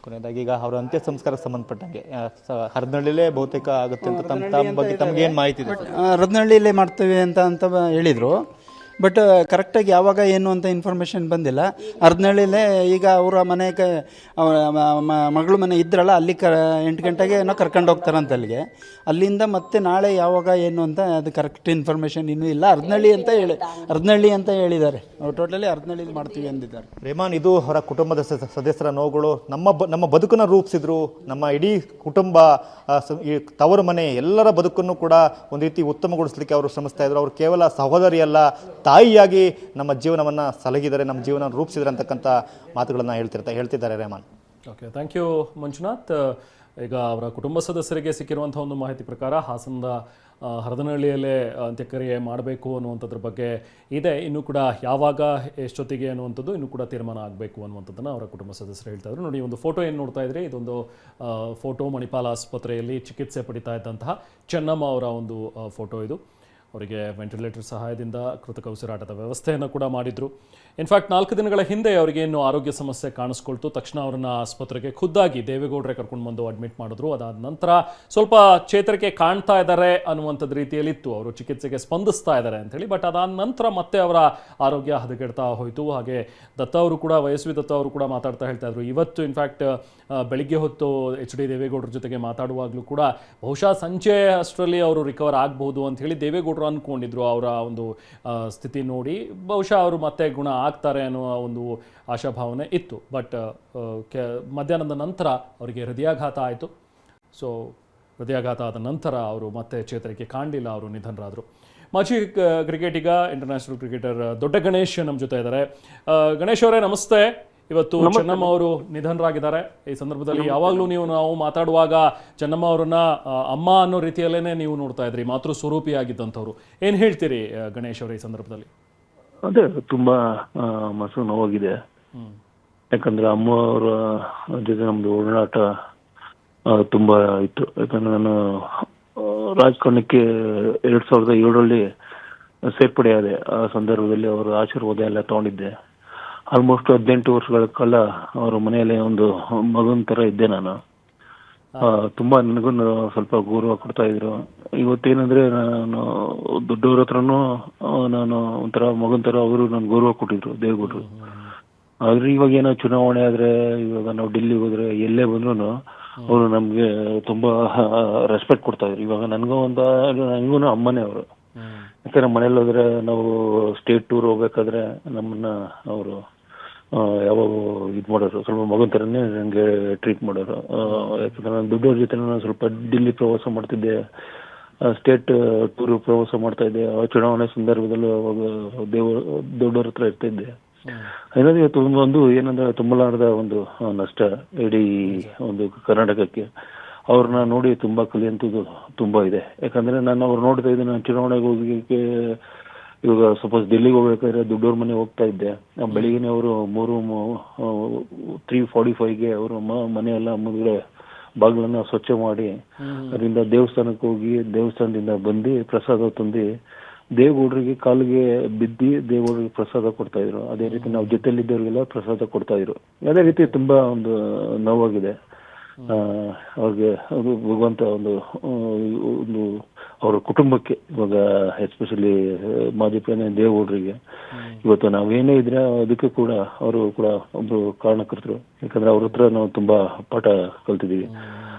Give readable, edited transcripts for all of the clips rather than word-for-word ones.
ಕೊನೆಯದಾಗಿ ಈಗ ಅವರ ಅಂತ್ಯ ಸಂಸ್ಕಾರ ಸಂಬಂಧಪಟ್ಟಂಗೆ ಹರದನಹಳ್ಳಿಲೇ ಬಹುತೇಕ ಆಗುತ್ತೆ ಅಂತ ತಮ್ಮ ಬಗ್ಗೆ ತಮಗೇನು ಮಾಹಿತಿ ಇದೆ? ಹರದನಹಳ್ಳಿಯಲ್ಲೇ ಮಾಡ್ತೇವೆ ಅಂತ ಹೇಳಿದರು. ಬಟ್ ಕರೆಕ್ಟಾಗಿ ಯಾವಾಗ ಏನು ಅಂತ ಇನ್ಫಾರ್ಮೇಷನ್ ಬಂದಿಲ್ಲ. ಹರದನಹಳ್ಳಿಲೇ ಈಗ ಅವರ ಮನೆಗೆ ಮಗಳು ಮನೆ ಇದ್ರಲ್ಲ, ಅಲ್ಲಿ 8 ಗಂಟೆಗೆ ಏನೋ ಕರ್ಕೊಂಡು ಹೋಗ್ತಾರಂತ ಅಲ್ಲಿಗೆ. ಅಲ್ಲಿಂದ ಮತ್ತೆ ನಾಳೆ ಯಾವಾಗ ಏನು ಅಂತ ಅದು ಕರೆಕ್ಟ್ ಇನ್ಫಾರ್ಮೇಷನ್ ಇನ್ನೂ ಇಲ್ಲ. ಹರದನಹಳ್ಳಿ ಅಂತ ಹೇಳಿದ್ದಾರೆ. ಟೋಟಲಿ ಹರದನಹಳ್ಳಿಲಿ ಮಾಡ್ತೀವಿ ಅಂದಿದ್ದಾರೆ. ರೇಮಾನ್, ಇದು ಅವರ ಕುಟುಂಬದ ಸದಸ್ಯರ ನೋವುಗಳು. ನಮ್ಮ ಬದುಕನ್ನು ರೂಪಿಸಿದ್ರು. ನಮ್ಮ ಇಡೀ ಕುಟುಂಬ, ಈ ತವರು ಮನೆ, ಎಲ್ಲರ ಬದುಕನ್ನು ಕೂಡ ಒಂದು ರೀತಿ ಉತ್ತಮಗೊಳಿಸಲಿಕ್ಕೆ ಅವರು ಶ್ರಮಿಸ್ತಾ ಇದ್ರು. ಅವರು ಕೇವಲ ಸಹೋದರಿಯಲ್ಲ, ತಾಯಿಯಾಗಿ ನಮ್ಮ ಜೀವನವನ್ನು ಸಲಹಿದ್ದಾರೆ, ನಮ್ಮ ಜೀವನ ರೂಪಿಸಿದ್ದಾರೆ ಅಂತಕ್ಕಂಥ ಮಾತುಗಳನ್ನು ಹೇಳ್ತಿದ್ದಾರೆ Rehman. Okay, thank you Manjunath. ಈಗ ಅವರ ಕುಟುಂಬ ಸದಸ್ಯರಿಗೆ ಸಿಕ್ಕಿರುವಂಥ ಒಂದು ಮಾಹಿತಿ ಪ್ರಕಾರ ಹಾಸನದ ಹರದನಹಳ್ಳಿಯಲ್ಲೇ ಅಂತ್ಯಕ್ರಿಯೆ ಮಾಡಬೇಕು ಅನ್ನುವಂಥದ್ರ ಬಗ್ಗೆ ಇದೆ. ಇನ್ನೂ ಕೂಡ ಯಾವಾಗ, ಎಷ್ಟೊತ್ತಿಗೆ ಅನ್ನುವಂಥದ್ದು ಇನ್ನೂ ಕೂಡ ತೀರ್ಮಾನ ಆಗಬೇಕು ಅನ್ನುವಂಥದ್ದನ್ನು ಅವರ ಕುಟುಂಬ ಸದಸ್ಯರು ಹೇಳ್ತಾ ಇದ್ರು. ನೋಡಿ, ಒಂದು ಫೋಟೋ ಏನು ನೋಡ್ತಾ ಇದ್ರಿ, ಇದೊಂದು ಫೋಟೋ ಮಣಿಪಾಲ ಆಸ್ಪತ್ರೆಯಲ್ಲಿ ಚಿಕಿತ್ಸೆ ಪಡಿತಾ ಇದ್ದಂತಹ ಚೆನ್ನಮ್ಮ ಅವರ ಒಂದು ಫೋಟೋ ಇದು. ಅವರಿಗೆ ವೆಂಟಿಲೇಟರ್ ಸಹಾಯದಿಂದ ಕೃತಕ ಉಸಿರಾಟದ ವ್ಯವಸ್ಥೆಯನ್ನು ಕೂಡ ಮಾಡಿದರು. ಇನ್ಫ್ಯಾಕ್ಟ್ 4 ದಿನಗಳ ಹಿಂದೆ ಅವರಿಗೆ ಏನು ಆರೋಗ್ಯ ಸಮಸ್ಯೆ ಕಾಣಿಸ್ಕೊಳ್ತು. ತಕ್ಷಣ ಅವರನ್ನು ಆಸ್ಪತ್ರೆಗೆ ಖುದ್ದಾಗಿ ದೇವೇಗೌಡರೇ ಕರ್ಕೊಂಡು ಬಂದು ಅಡ್ಮಿಟ್ ಮಾಡಿದ್ರು. ಅದಾದ ನಂತರ ಸ್ವಲ್ಪ ಚೇತರಿಕೆ ಕಾಣ್ತಾ ಇದ್ದಾರೆ ಅನ್ನುವಂಥದ್ದು ರೀತಿಯಲ್ಲಿತ್ತು, ಅವರು ಚಿಕಿತ್ಸೆಗೆ ಸ್ಪಂದಿಸ್ತಾ ಇದ್ದಾರೆ ಅಂಥೇಳಿ. ಬಟ್ ಅದಾದ ನಂತರ ಮತ್ತೆ ಅವರ ಆರೋಗ್ಯ ಹದಗೆಡ್ತಾ ಹೋಯಿತು. ಹಾಗೆ ದತ್ತ ಅವರು ಕೂಡ, ವಯಸ್ವಿ ದತ್ತ ಅವರು ಕೂಡ ಮಾತಾಡ್ತಾ ಹೇಳ್ತಾ ಇದ್ರು. ಇವತ್ತು ಇನ್ಫ್ಯಾಕ್ಟ್ ಬೆಳಿಗ್ಗೆ ಹೊತ್ತು HD ದೇವೇಗೌಡರ ಜೊತೆಗೆ ಮಾತಾಡುವಾಗಲೂ ಕೂಡ ಬಹುಶಃ ಸಂಜೆ ಅಷ್ಟರಲ್ಲಿ ಅವರು ರಿಕವರ್ ಆಗಬಹುದು ಅಂಥೇಳಿ ದೇವೇಗೌಡರು ಅಂದ್ಕೊಂಡಿದ್ರು. ಅವರ ಒಂದು ಸ್ಥಿತಿ ನೋಡಿ ಬಹುಶಃ ಅವರು ಮತ್ತೆ ಗುಣ ಆಗ್ತಾರೆ ಅನ್ನುವ ಒಂದು ಆಶಾಭಾವನೆ ಇತ್ತು. ಬಟ್ ಮಧ್ಯಾಹ್ನದ ನಂತರ ಅವರಿಗೆ ಹೃದಯಾಘಾತ ಆಯಿತು. ಸೊ ಹೃದಯಾಘಾತ ಆದ ನಂತರ ಅವರು ಮತ್ತೆ ಚೇತರಿಕೆ ಕಾಣಲಿಲ್ಲ, ಅವರು ನಿಧನರಾದರು. ಮಾಜಿ ಕ್ರಿಕೆಟಿಗ, ಇಂಟರ್ನ್ಯಾಷನಲ್ ಕ್ರಿಕೆಟರ್ ದೊಡ್ಡ ಗಣೇಶ್ ನಮ್ಮ ಜೊತೆ ಇದ್ದಾರೆ. ಗಣೇಶ್ ಅವರೇ ನಮಸ್ತೆ. ಇವತ್ತು ಚೆನ್ನಮ್ಮ ಅವರು ನಿಧನರಾಗಿದ್ದಾರೆ. ಈ ಸಂದರ್ಭದಲ್ಲಿ ಯಾವಾಗಲೂ ನಾವು ಮಾತಾಡುವಾಗ ಚೆನ್ನಮ್ಮ ಅವರನ್ನ ಅಮ್ಮ ಅನ್ನೋ ರೀತಿಯಲ್ಲೇನೆ ನೀವು ನೋಡ್ತಾ ಇದ್ರಿ, ಮಾತೃ ಸ್ವರೂಪಿಯಾಗಿದ್ದಂಥವ್ರು. ಏನು ಹೇಳ್ತೀರಿ ಗಣೇಶ್ ಅವರ ಈ ಸಂದರ್ಭದಲ್ಲಿ? ಅದೇ ತುಂಬಾ ಮನಸ್ಸು ನೋವಾಗಿದೆ. ಯಾಕಂದ್ರೆ ಅಮ್ಮ ಅವರ ಜೊತೆ ನಮ್ದು ಒಡನಾಟ ತುಂಬಾ ಇತ್ತು. ಯಾಕಂದ್ರೆ ನಾನು ರಾಜಕಾರಣಕ್ಕೆ 2007ರಲ್ಲಿ ಸೇರ್ಪಡೆಯಾದೆ. ಆ ಸಂದರ್ಭದಲ್ಲಿ ಅವರ ಆಶೀರ್ವಾದ ಎಲ್ಲ ತಗೊಂಡಿದ್ದೆ. ಆಲ್ಮೋಸ್ಟ್ 18 ವರ್ಷಗಳ ಕಾಲ ಅವರ ಮನೆಯಲ್ಲಿ ಒಂದು ಮಗನ ತರ ಇದ್ದೆ ನಾನು. ತುಂಬಾ ನನಗೂ ಸ್ವಲ್ಪ ಗೌರವ ಕೊಡ್ತಾ ಇದ್ರು. ಇವತ್ತೇನಂದ್ರೆ ನಾನು ದೊಡ್ಡವ್ರ ಹತ್ರನೂ ನಾನು ಒಂಥರ ಮಗನ ತರ ಅವರು ನನ್ಗೆ ಗೌರವ ಕೊಟ್ಟಿದ್ರು, ದೇವೇಗೌಡರು. ಆದ್ರೆ ಇವಾಗ ಏನೋ ಚುನಾವಣೆ ಆದ್ರೆ, ಇವಾಗ ನಾವು ಡೆಲ್ಲಿಗೆ ಹೋದ್ರೆ ಎಲ್ಲೇ ಬಂದ್ರು ಅವರು ನಮ್ಗೆ ತುಂಬಾ ರೆಸ್ಪೆಕ್ಟ್ ಕೊಡ್ತಾ ಇದ್ರು. ಇವಾಗ ನನಗೂ ಅಮ್ಮನೇ ಅವರು. ಯಾಕಂದ್ರೆ ಮನೇಲಿ ಹೋದ್ರೆ ನಾವು ಸ್ಟೇಟ್ ಟೂರ್ ಹೋಗ್ಬೇಕಾದ್ರೆ ನಮ್ಮನ್ನ ಅವರು ಯಾವಾಗ ಇದು ಮಾಡೋರು, ಸ್ವಲ್ಪ ಮಗನ ಥರನೇ ನನಗೆ ಟ್ರೀಟ್ ಮಾಡೋರು. ಯಾಕಂದ್ರೆ ನಾನು ದುಡ್ಡವ್ರ ಜೊತೆ ನಾನು ಸ್ವಲ್ಪ ಡಿಲ್ಲಿ ಪ್ರವಾಸ ಮಾಡ್ತಿದ್ದೆ, ಸ್ಟೇಟ್ ಟೂರ್ ಪ್ರವಾಸ ಮಾಡ್ತಾ ಇದ್ದೆ. ಆ ಚುನಾವಣೆ ಸಂದರ್ಭದಲ್ಲೂ ಅವಾಗ ದೊಡ್ಡವ್ರ ಹತ್ರ ಇರ್ತಾ ಇದ್ದೆ. ಏನಾದ್ರೆ ಇವತ್ತು ಒಂದು ಏನಂದ್ರೆ ತುಂಬಲಾರದ ಒಂದು ನಷ್ಟ ಇಡೀ ಒಂದು ಕರ್ನಾಟಕಕ್ಕೆ. ಅವ್ರನ್ನ ನೋಡಿ ತುಂಬಾ ಕಲಿಯಂಥದ್ದು ತುಂಬಾ ಇದೆ. ಯಾಕಂದ್ರೆ ನಾನು ಅವ್ರು ನೋಡ್ತಾ ಇದ್ದೆ. ನಾನು ಚುನಾವಣೆಗೆ ಹೋಗಲಿಕ್ಕೆ ಇವಾಗ ಸಪೋಸ್ ಡೆಲ್ಲಿಗೆ ಹೋಗ್ಬೇಕಾದ್ರೆ ದುಡ್ಡವ್ರ ಮನೆ ಹೋಗ್ತಾ ಇದ್ದೆ. ಬೆಳಿಗ್ಗೆ ಅವರು 3:45ಗೆ ಅವರು ಮನೆಯೆಲ್ಲ ಮುಂದ್ಗಡೆ ಬಾಗಿಲನ್ನ ಸ್ವಚ್ಛ ಮಾಡಿ, ಅದರಿಂದ ದೇವಸ್ಥಾನಕ್ಕೆ ಹೋಗಿ ದೇವಸ್ಥಾನದಿಂದ ಬಂದು ಪ್ರಸಾದ ತಂದು ದೇವೇಗೌಡರಿಗೆ ಕಾಲಿಗೆ ಬಿದ್ದಿ ದೇವೇಗೌಡರಿಗೆ ಪ್ರಸಾದ ಕೊಡ್ತಾ ಇದ್ರು. ಅದೇ ರೀತಿ ನಾವು ಜೊತೆಲಿದ್ದವ್ರಿಗೆಲ್ಲ ಪ್ರಸಾದ ಕೊಡ್ತಾ ಇದ್ರು. ಅದೇ ರೀತಿ ತುಂಬಾ ಒಂದು ನೋವಾಗಿದೆ. ಅವ್ರಿಗೆ ಭಗವಂತ ಒಂದು ಅವರ ಕುಟುಂಬಕ್ಕೆ, ಇವಾಗ ಎಸ್ಪೆಷಲಿ ಮಾಜಿ ಪ್ರಧಾನಿ ದೇವೇಗೌಡರಿಗೆ ಇವತ್ತು ನಾವೇನೇ ಇದ್ರೆ ಅದಕ್ಕೆ ಕೂಡ ಅವರು ಕೂಡ ಒಬ್ರು ಕಾರಣಕರ್ತರು. ಯಾಕಂದ್ರೆ ಅವ್ರ ಹತ್ರ ನಾವು ತುಂಬಾ ಪಾಠ ಕಲ್ತಿದೀವಿ.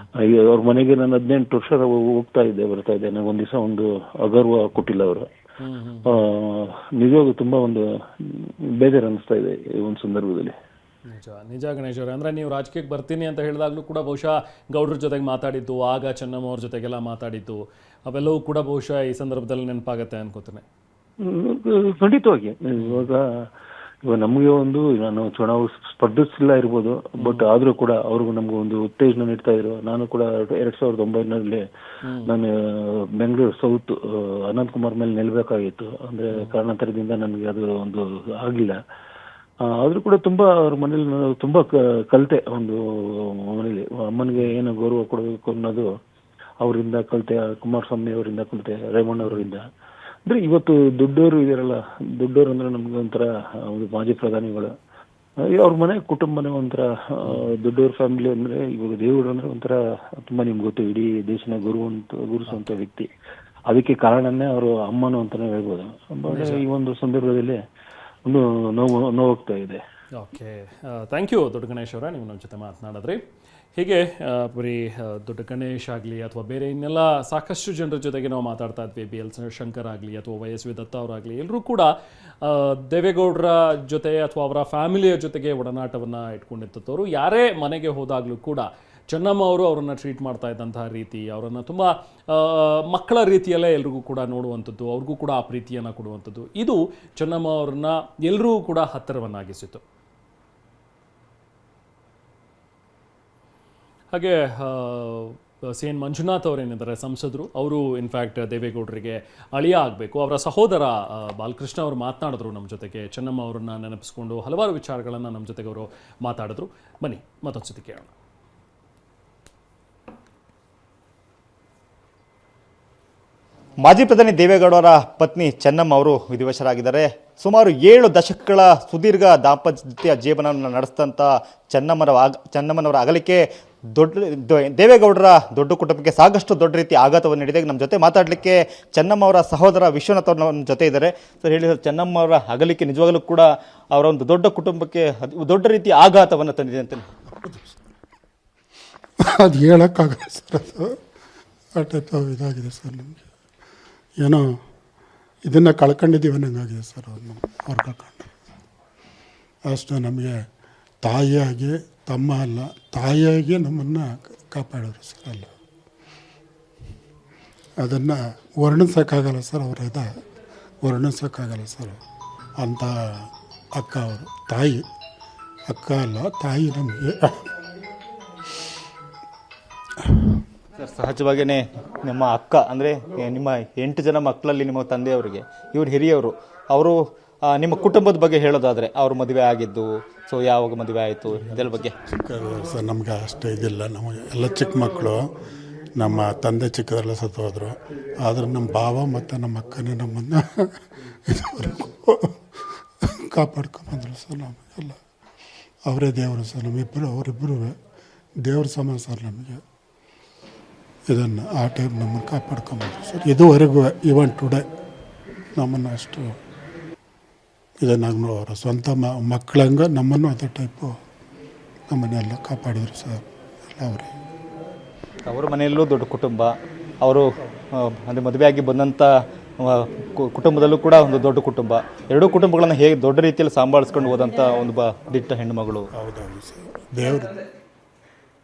ಅವ್ರ ಮನೆಗೆ ನಾನು 18 ವರ್ಷ ಹೋಗ್ತಾ ಇದ್ದೆ, ಬರ್ತಾ ಇದ್ದೆ. ನನಗೆ ಒಂದ್ ದಿವಸ ಒಂದು ಅಗೌರವ ಕೊಟ್ಟಿಲ್ಲ ಅವರು. ನಿಜವಾಗೂ ತುಂಬಾ ಒಂದು ಬೇಜಾರು ಅನಿಸ್ತಾ ಇದೆ ಈ ಒಂದು ಸಂದರ್ಭದಲ್ಲಿ. ನಿಜ ಗಣೇಶ್ ಅವರೇ. ಅಂದರೆ ನೀವು ರಾಜಕೀಯಕ್ಕೆ ಬರ್ತೀನಿ ಅಂತ ಹೇಳಿದಾಗಲೂ ಕೂಡ ಬಹುಶಃ ಗೌಡ್ರ ಜೊತೆಗೆ ಮಾತಾಡಿದ್ದು, ಆಗ ಚೆನ್ನಮ್ಮ ಅವ್ರ ಜೊತೆಗೆಲ್ಲ ಮಾತಾಡಿದ್ದು, ಅವೆಲ್ಲವೂ ಕೂಡ ಬಹುಶಃ ಈ ಸಂದರ್ಭದಲ್ಲಿ ನೆನಪಾಗತ್ತೆ ಅನ್ಕೋತೇನೆ. ಖಂಡಿತವಾಗಿ. ಇವಾಗ ನಮಗೆ ನಾನು ಚುನಾವಣೆ ಸ್ಪರ್ಧಿಸಿಲ್ಲ ಇರ್ಬೋದು, ಬಟ್ ಆದ್ರೂ ಕೂಡ ಅವ್ರಿಗೂ ನಮ್ಗೆ ಒಂದು ಉತ್ತೇಜನ ನೀಡ್ತಾ ಇದ್ರು. ನಾನು ಕೂಡ 2009ರಲ್ಲಿ ನಾನು ಬೆಂಗಳೂರು ಸೌತ್ ಅನಂತಕುಮಾರ್ ಮೇಲೆ ನಿಲ್ಬೇಕಾಗಿತ್ತು. ಅಂದ್ರೆ ಕಾರಣಾಂತರದಿಂದ ನನಗೆ ಅದು ಒಂದು ಆಗಿಲ್ಲ. ಆದ್ರೂ ಕೂಡ ತುಂಬಾ ಅವ್ರ ಮನೇಲಿ ತುಂಬಾ ಕಲಿತೆ. ಒಂದು ಮನೇಲಿ ಅಮ್ಮನಿಗೆ ಏನು ಗೌರವ ಕೊಡಬೇಕು ಅನ್ನೋದು ಅವರಿಂದ ಕಲಿತೆ, ಕುಮಾರಸ್ವಾಮಿ ಅವರಿಂದ ಕಲಿತೆ, ರೇವಣ್ಣ ಅವರಿಂದ. ಅಂದ್ರೆ ಇವತ್ತು ದೊಡ್ಡವರು ಇದಾರಲ್ಲ, ದೊಡ್ಡವರು ಅಂದ್ರೆ ನಮ್ಗೆ ಒಂಥರ ಒಂದು ಮಾಜಿ ಪ್ರಧಾನಿಗಳು. ಅವ್ರ ಮನೆ ಕುಟುಂಬನೇ ಒಂಥರ ದೊಡ್ಡವ್ರ ಫ್ಯಾಮಿಲಿ ಅಂದ್ರೆ ಇವಾಗ ದೇವರು ಅಂದ್ರೆ ಒಂಥರ ತುಂಬಾ ನಿಮ್ಗೆ ಗೊತ್ತು, ಇಡೀ ದೇಶನ ಗುರುಸುವಂತ ವ್ಯಕ್ತಿ. ಅದಕ್ಕೆ ಕಾರಣನೇ ಅವರು ಅಮ್ಮನು ಅಂತಾನೆ ಹೇಳ್ಬೋದು. ಬಟ್ ಈ ಒಂದು ಸಂದರ್ಭದಲ್ಲಿ ಒಂದು ನೋವಾಗ್ತಾ ಇದೆ. ಓಕೆ, ಥ್ಯಾಂಕ್ ಯು ದೊಡ್ಡ ಗಣೇಶ್ ಅವರೇ, ನೀವು ನಮ್ಮ ಜೊತೆ ಮಾತನಾಡಿದ್ರಿ. ಹೀಗೆ ಬರೀ ದೊಡ್ಡ ಗಣೇಶ್ ಆಗಲಿ ಅಥವಾ ಬೇರೆ ಇನ್ನೆಲ್ಲ ಸಾಕಷ್ಟು ಜನರ ಜೊತೆಗೆ ನಾವು ಮಾತಾಡ್ತಾ ಇದ್ವಿ. ಬಿ ಎಲ್ ಶಂಕರ್ ಆಗಲಿ ಅಥವಾ YSV ದತ್ತ ಅವರಾಗಲಿ, ಎಲ್ಲರೂ ಕೂಡ ದೇವೇಗೌಡರ ಜೊತೆ ಅಥವಾ ಅವರ ಫ್ಯಾಮಿಲಿಯ ಜೊತೆಗೆ ಒಡನಾಟವನ್ನು ಇಟ್ಕೊಂಡಿದ್ದವರು. ಯಾರೇ ಮನೆಗೆ ಹೋದಾಗಲೂ ಕೂಡ ಚೆನ್ನಮ್ಮ ಅವರು ಅವರನ್ನು ಟ್ರೀಟ್ ಮಾಡ್ತಾ ಇದ್ದಂತಹ ರೀತಿ, ಅವರನ್ನು ತುಂಬ ಮಕ್ಕಳ ರೀತಿಯಲ್ಲೇ ಎಲ್ರಿಗೂ ಕೂಡ ನೋಡುವಂಥದ್ದು, ಅವ್ರಿಗೂ ಕೂಡ ಆ ಪ್ರೀತಿಯನ್ನು ಕೊಡುವಂಥದ್ದು, ಇದು ಚೆನ್ನಮ್ಮ ಅವ್ರನ್ನ ಎಲ್ಲರೂ ಕೂಡ ಹತ್ತಿರವನ್ನಾಗಿಸಿತು. ಹಾಗೆ CN ಮಂಜುನಾಥ್ ಅವರೇನಿದ್ದಾರೆ ಸಂಸದರು, ಅವರು ಇನ್ಫ್ಯಾಕ್ಟ್ ದೇವೇಗೌಡರಿಗೆ ಅಳಿಯ ಆಗಬೇಕು. ಅವರ ಸಹೋದರ ಬಾಲಕೃಷ್ಣ ಅವರು ಮಾತನಾಡಿದ್ರು ನಮ್ಮ ಜೊತೆಗೆ, ಚೆನ್ನಮ್ಮ ಅವರನ್ನು ನೆನಪಿಸ್ಕೊಂಡು ಹಲವಾರು ವಿಚಾರಗಳನ್ನು ನಮ್ಮ ಜೊತೆಗೆ ಅವರು ಮಾತಾಡಿದ್ರು. ಬನ್ನಿ ಮತ್ತೊಂದು ಸತಿ ಕೇಳೋಣ. ಮಾಜಿ ಪ್ರಧಾನಿ ದೇವೇಗೌಡರ ಪತ್ನಿ ಚೆನ್ನಮ್ಮ ಅವರು ವಿಧಿವಶರಾಗಿದ್ದಾರೆ. ಸುಮಾರು 7 ದಶಕಗಳ ಸುದೀರ್ಘ ದಾಂಪತ್ಯ ಜೀವನವನ್ನು ನಡೆಸಿದಂಥ ಚೆನ್ನಮ್ಮನವರ ಅಗಲಿಕೆ ದೇವೇಗೌಡರ ದೊಡ್ಡ ಕುಟುಂಬಕ್ಕೆ ಸಾಕಷ್ಟು ದೊಡ್ಡ ರೀತಿ ಆಘಾತವನ್ನು ನೀಡಿದೆ. ನಮ್ಮ ಜೊತೆ ಮಾತಾಡಲಿಕ್ಕೆ ಚೆನ್ನಮ್ಮ ಅವರ ಸಹೋದರ ವಿಶ್ವನಾಥ್ ಅವರು ನಮ್ಮ ಜೊತೆ ಇದ್ದಾರೆ. ಸರ್ ಹೇಳಿ ಸರ್, ಚೆನ್ನಮ್ಮ ಅವರ ಅಗಲಿಕೆ ನಿಜವಾಗಲೂ ಕೂಡ ಅವರ ಒಂದು ದೊಡ್ಡ ಕುಟುಂಬಕ್ಕೆ ದೊಡ್ಡ ರೀತಿ ಆಘಾತವನ್ನು ತಂದಿದೆ ಅಂತ. ಅದು ಹೇಳೋಕ್ಕಾಗಲ್ಲ ಸರ್, ಅದು ಆ ಟೈಪ್ ಇದಾಗಿದೆ ಸರ್. ನಮಗೆ ಏನೋ ಇದನ್ನು ಕಳ್ಕೊಂಡಿದ್ದೀವಿ ಅನ್ನಂಗಾಗಿದೆ ಸರ್. ಅವ್ರು ಕಳ್ಕೊಂಡು ಅಷ್ಟು ನಮಗೆ ತಾಯಿಯಾಗಿ, ತಮ್ಮ ಅಲ್ಲ ತಾಯಿಯಾಗಿ ನಮ್ಮನ್ನು ಕಾಪಾಡೋರು ಸರ್. ಅಲ್ಲ ಅದನ್ನು ವರ್ಣಿಸೋಕ್ಕಾಗಲ್ಲ ಸರ್, ಅವರದ ವರ್ಣಿಸೋಕ್ಕಾಗಲ್ಲ ಸರ್. ಅಂಥ ಅಕ್ಕ ಅವರು, ತಾಯಿ, ಅಕ್ಕ ಅಲ್ಲ ತಾಯಿ ನಮಗೆ. ಸರ್ ಸಹಜವಾಗಿಯೇ ನಿಮ್ಮ ಅಕ್ಕ ಅಂದರೆ ನಿಮ್ಮ 8 ಜನ ಮಕ್ಕಳಲ್ಲಿ ನಿಮ್ಮ ತಂದೆಯವರಿಗೆ ಇವರು ಹಿರಿಯವರು, ಅವರು ನಿಮ್ಮ ಕುಟುಂಬದ ಬಗ್ಗೆ ಹೇಳೋದಾದರೆ ಅವ್ರ ಮದುವೆ ಆಗಿದ್ದು, ಸೊ ಯಾವಾಗ ಮದುವೆ ಆಯಿತು ಇದರ ಬಗ್ಗೆ? ಸರ್ ನಮಗೆ ಅಷ್ಟೇ ಇದಿಲ್ಲ, ನಮಗೆ ಎಲ್ಲ ಚಿಕ್ಕ ಮಕ್ಕಳು. ನಮ್ಮ ತಂದೆ ಚಿಕ್ಕದರೆಲ್ಲ ಸತ್ತು ಹೋದರು. ಆದರೆ ನಮ್ಮ ಭಾವ ಮತ್ತು ನಮ್ಮ ಅಕ್ಕನೇ ನಮ್ಮನ್ನು ಇದುವರೆಗೂ ಕಾಪಾಡ್ಕೊಂಬಂದರು ಸರ್. ನಮಗೆಲ್ಲ ಅವರೇ ದೇವರು ಸರ್, ನಮ್ಮಿಬ್ಬರು ಅವರಿಬ್ಬರು ದೇವ್ರ ಸಮಾನ ಸರ್. ನಮಗೆ ಇದನ್ನು ಆ ಟೈಮ್ ನಮ್ಮನ್ನು ಕಾಪಾಡ್ಕೊಂಬಂದರು ಸರ್. ಇದುವರೆಗೂ ಇವನ್ ಟುಡೇ ನಮ್ಮನ್ನು ಅಷ್ಟು ಇದನ್ನಾಗಿ ಅವರ ಸ್ವಂತ ಮಕ್ಕಳಂಗೆ ನಮ್ಮನ್ನು ಅದೇ ಟೈಪು ನಮ್ಮನ್ನೆಲ್ಲ ಕಾಪಾಡಿದರು ಸರ್. ಎಲ್ಲ ಅವರೇ. ಅವ್ರ ಮನೆಯಲ್ಲೂ ದೊಡ್ಡ ಕುಟುಂಬ, ಅವರು ಅಂದರೆ ಮದುವೆಯಾಗಿ ಬಂದಂಥ ಕುಟುಂಬದಲ್ಲೂ ಕೂಡ ಒಂದು ದೊಡ್ಡ ಕುಟುಂಬ. ಎರಡೂ ಕುಟುಂಬಗಳನ್ನು ಹೇಗೆ ದೊಡ್ಡ ರೀತಿಯಲ್ಲಿ ಸಂಭಾಳಿಸ್ಕೊಂಡು ಹೋದಂಥ ಒಂದು ದಿಟ್ಟ ಹೆಣ್ಣುಮಗಳು. ಹೌದೌದು ಸರ್. ದೇವರು